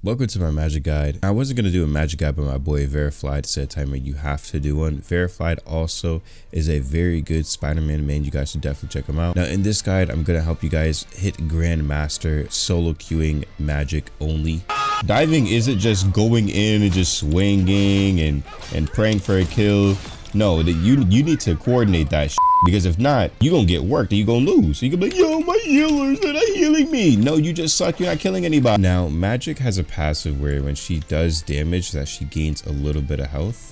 Welcome to my magic guide. I wasn't going to do a magic guide, but my boy Verified said, Tymierrr, you have to do one. Verified also is a very good Spider-Man main. You guys should definitely check him out. Now in this guide, I'm going to help you guys hit Grandmaster solo queuing Magik only. Diving isn't just going in and just swinging and praying for a kill. No, you need to coordinate that shit, because if not, you gonna get worked and you gonna lose. So you can be like, yo, my healers, they're not healing me. No, you just suck, you're not killing anybody. Now, Magik has a passive where when she does damage that she gains a little bit of health.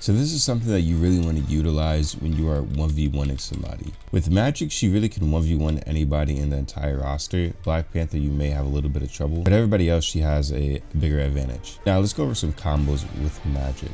So this is something that you really want to utilize when you are 1v1ing somebody. With Magik, she really can 1v1 anybody in the entire roster. Black Panther, you may have a little bit of trouble, but everybody else, she has a bigger advantage. Now let's go over some combos with Magik.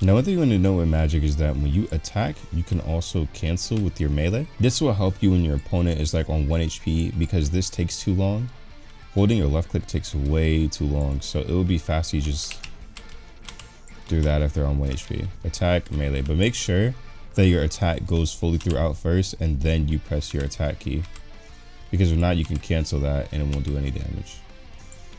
Now, one thing you want to know with Magik is that when you attack, you can also cancel with your melee. This will help you when your opponent is like on 1 HP, because this takes too long. Holding your left click takes way too long, so it will be fast. You just do that if they're on 1 HP. Attack, melee, but make sure that your attack goes fully throughout first, and then you press your attack key, because if not, you can cancel that and it won't do any damage.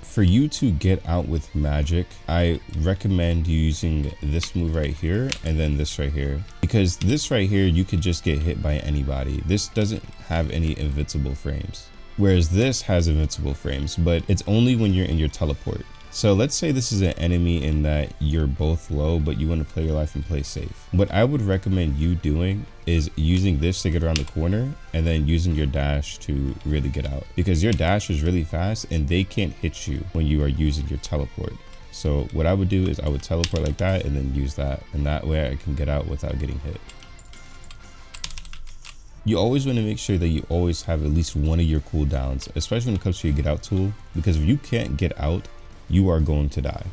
For you to get out with Magik, I recommend using this move right here and then this right here, because this right here, you could just get hit by anybody. This doesn't have any invincible frames, whereas this has invincible frames, but it's only when you're in your teleport. So let's say this is an enemy in that you're both low, but you want to play your life and play safe. What I would recommend you doing is using this to get around the corner and then using your dash to really get out, because your dash is really fast and they can't hit you when you are using your teleport. So what I would do is I would teleport like that and then use that, and that way I can get out without getting hit. You always want to make sure that you always have at least one of your cooldowns, especially when it comes to your get out tool, because if you can't get out, you are going to die.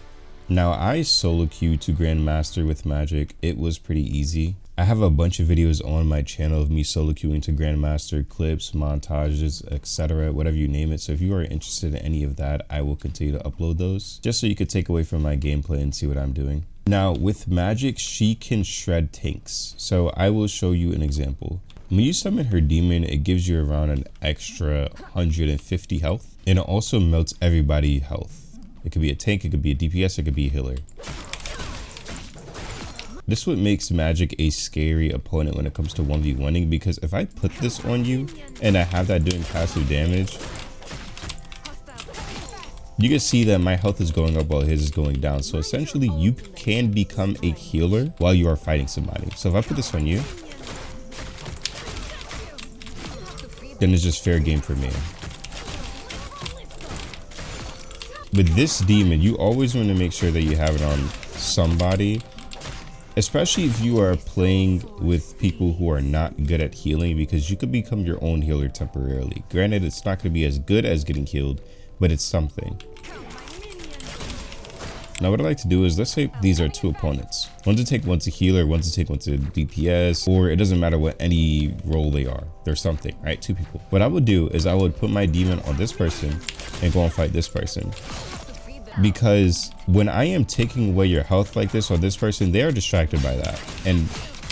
Now, I solo queued to Grandmaster with Magik. It was pretty easy. I have a bunch of videos on my channel of me solo queuing to Grandmaster, clips, montages, etc., whatever you name it. So if you are interested in any of that, I will continue to upload those just so you could take away from my gameplay and see what I'm doing. Now, with Magik, she can shred tanks. So I will show you an example. When you summon her demon, it gives you around an extra 150 health, and it also melts everybody's health. It could be a tank, it could be a DPS, it could be a healer. This is what makes Magik a scary opponent when it comes to 1v1ing, because if I put this on you and I have that doing passive damage, you can see that my health is going up while his is going down. So essentially you can become a healer while you are fighting somebody. So if I put this on you, then it's just fair game for me. With this demon, you always want to make sure that you have it on somebody, especially if you are playing with people who are not good at healing, because you could become your own healer temporarily. Granted, it's not going to be as good as getting healed, but it's something. Now what I like to do is, let's say these are two opponents. One's a tank, one's a healer, one's a tank, one's a DPS, or it doesn't matter what any role they are. There's something, right? Two people. What I would do is I would put my demon on this person and go and fight this person. Because when I am taking away your health like this on this person, they are distracted by that. And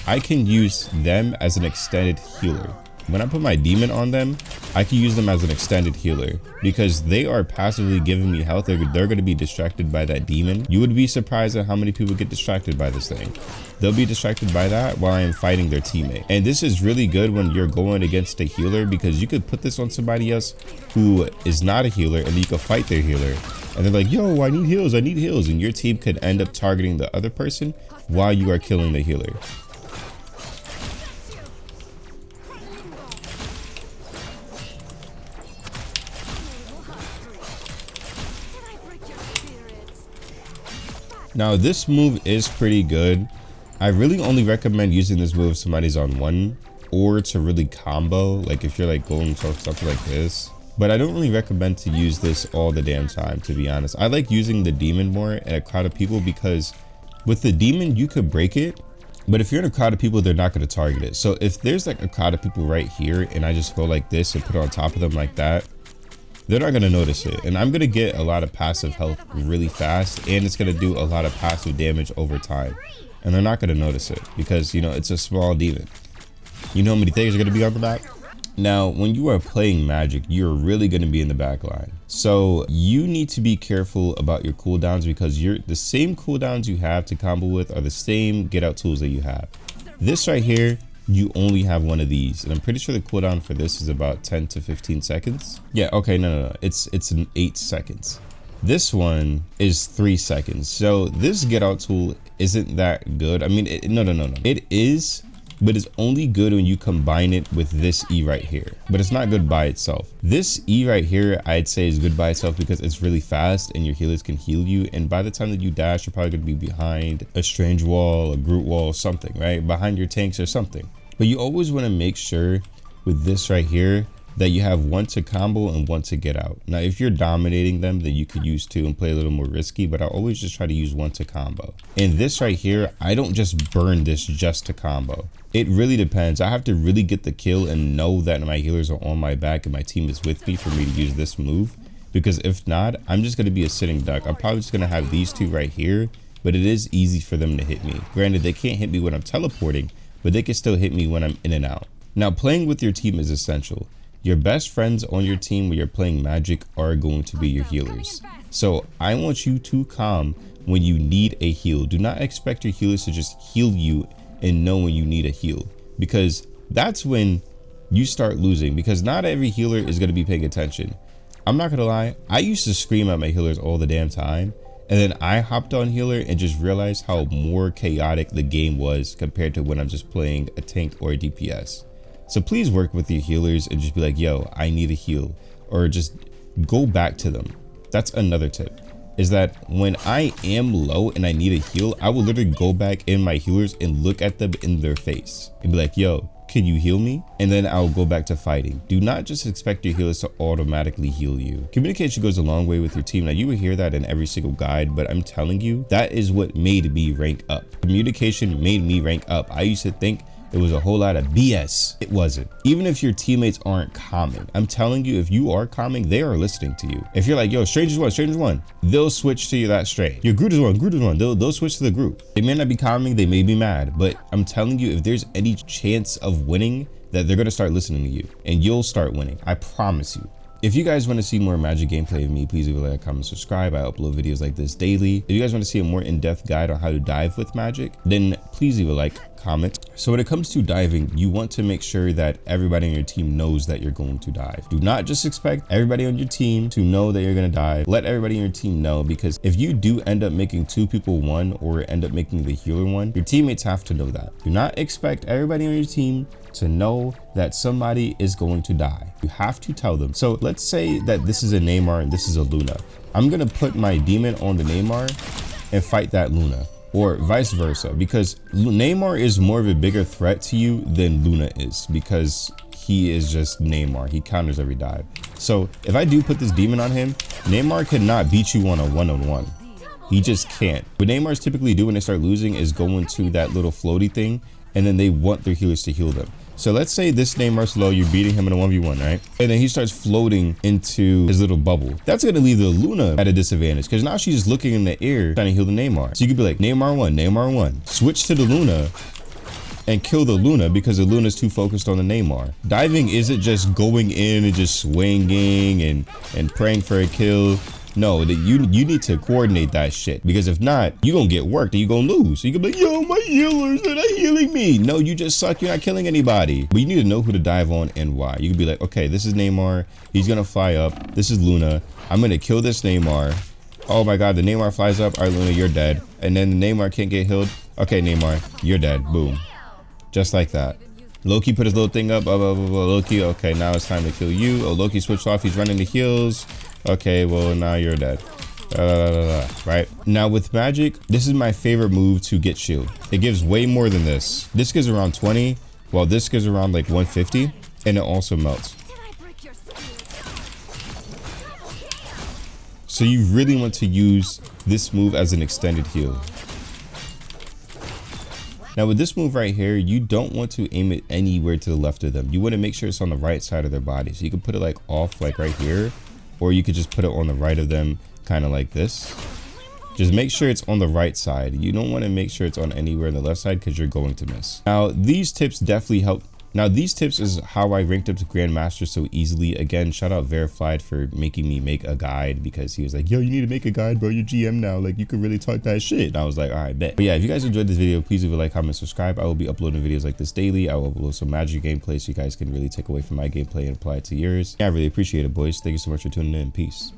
I can use them as an extended healer. When I put my demon on them, I can use them as an extended healer, because they are passively giving me health. They're going to be distracted by that demon. You would be surprised at how many people get distracted by this thing. They'll be distracted by that while I am fighting their teammate. And this is really good when you're going against a healer, because you could put this on somebody else who is not a healer, and you could fight their healer. And they're like, yo, I need heals, I need heals. And your team could end up targeting the other person while you are killing the healer. Now this move is pretty good. I really only recommend using this move if somebody's on one, or to really combo, like if you're like going for something like this. But I don't really recommend to use this all the damn time, to be honest. I like using the demon more in a crowd of people, because with the demon you could break it, but if you're in a crowd of people, they're not going to target it. So if there's like a crowd of people right here and I just go like this and put it on top of them like that, they're not going to notice it. And I'm going to get a lot of passive health really fast, and it's going to do a lot of passive damage over time. And they're not going to notice it because, you know, it's a small demon. You know how many things are going to be on the back? Now, when you are playing Magik, you're really going to be in the back line. So you need to be careful about your cooldowns, because the same cooldowns you have to combo with are the same get out tools that you have. This right here, you only have one of these, and I'm pretty sure the cooldown for this is about 10 to 15 seconds. Yeah, okay, no. It's an 8 seconds. This one is 3 seconds. So this get out tool isn't that good. I mean, no. It is, but it's only good when you combine it with this E right here, but it's not good by itself. This E right here, I'd say is good by itself because it's really fast and your healers can heal you. And by the time that you dash, you're probably gonna be behind a strange wall, a Groot wall, something, right? Behind your tanks or something. But you always wanna make sure with this right here that you have one to combo and one to get out. Now, if you're dominating them, then you could use two and play a little more risky, but I always just try to use one to combo. And this right here, I don't just burn this just to combo. It really depends. I have to really get the kill and know that my healers are on my back and my team is with me for me to use this move. Because if not, I'm just gonna be a sitting duck. I'm probably just gonna have these two right here, but it is easy for them to hit me. Granted, they can't hit me when I'm teleporting, but they can still hit me when I'm in and out. Now, playing with your team is essential. Your best friends on your team when you're playing Magik are going to be your healers. So I want you to calm when you need a heal. Do not expect your healers to just heal you and know when you need a heal, because that's when you start losing, because not every healer is going to be paying attention. I'm not going to lie. I used to scream at my healers all the damn time. And then I hopped on healer and just realized how more chaotic the game was compared to when I'm just playing a tank or a DPS. So please work with your healers and just be like, yo, I need a heal, or just go back to them. That's another tip, is that when I am low and I need a heal, I will literally go back in my healers and look at them in their face and be like, yo, can you heal me? And then I'll go back to fighting. Do not just expect your healers to automatically heal you. Communication goes a long way with your team. Now, you will hear that in every single guide, but I'm telling you, that is what made me rank up. Communication made me rank up. I used to think it was a whole lot of BS. It wasn't. Even if your teammates aren't calming, I'm telling you, if you are calming, they are listening to you. If you're like, yo, strangers one, they'll switch to you that strange. Your Groot is one, they'll switch to the group. They may not be calming, they may be mad, but I'm telling you, if there's any chance of winning, that they're gonna start listening to you and you'll start winning. I promise you. If you guys want to see more Magik gameplay of me, please leave a like, comment, subscribe. I upload videos like this daily. If you guys want to see a more in-depth guide on how to dive with Magik, then please leave a like, comment. So when it comes to diving, you want to make sure that everybody on your team knows that you're going to dive. Do not just expect everybody on your team to know that you're going to dive. Let everybody on your team know, because if you do end up making two people one, or end up making the healer one, your teammates have to know that. Do not expect everybody on your team to know that somebody is going to die. You have to tell them. So let's say that this is a Neymar and this is a Luna. I'm gonna put my demon on the Neymar and fight that Luna, or vice versa, because Neymar is more of a bigger threat to you than Luna is, because he is just Neymar. He counters every dive. So if I do put this demon on him, Neymar cannot beat you on a one-on-one. He just can't. What Neymars typically do when they start losing is go into that little floaty thing, and then they want their healers to heal them. So let's say this Neymar's low, you're beating him in a 1v1, right? And then he starts floating into his little bubble. That's gonna leave the Luna at a disadvantage, because now she's just looking in the air trying to heal the Neymar. So you could be like, Neymar one. Switch to the Luna and kill the Luna, because the Luna's too focused on the Neymar. Diving isn't just going in and just swinging and praying for a kill. No, you need to coordinate that shit, because if not, you gonna get worked and you gonna lose. So you can be like, yo, my healers, they're not healing me. No, you just suck. You're not killing anybody. But you need to know who to dive on and why. You can be like, okay, this is Neymar. He's gonna fly up. This is Luna. I'm gonna kill this Neymar. Oh my God, the Neymar flies up. All right, Luna, you're dead. And then the Neymar can't get healed. Okay, Neymar, you're dead. Boom. Just like that. Loki put his little thing up. Loki, okay, now it's time to kill you. Oh, Loki switched off. He's running the heals. Okay, well, now you're dead. Right now with Magik, this is my favorite move to get shield. It gives way more than this. This gives around 20, while this gives around like 150, and it also melts. So you really want to use this move as an extended heal. Now with this move right here, you don't want to aim it anywhere to the left of them. You want to make sure it's on the right side of their body. So you can put it like off like right here, or you could just put it on the right of them, kind of like this. Just make sure it's on the right side. You don't want to make sure it's on anywhere on the left side because you're going to miss. Now these tips definitely help. Now these tips is how I ranked up to Grandmaster so easily. Again, shout out Verified for making me make a guide, because he was like, yo, you need to make a guide, bro. You're GM now. Like, you could really talk that shit. And I was like, all right, bet. But yeah, if you guys enjoyed this video, please leave a like, comment, subscribe. I will be uploading videos like this daily. I will upload some Magik gameplay so you guys can really take away from my gameplay and apply it to yours. Yeah, I really appreciate it, boys. Thank you so much for tuning in. Peace.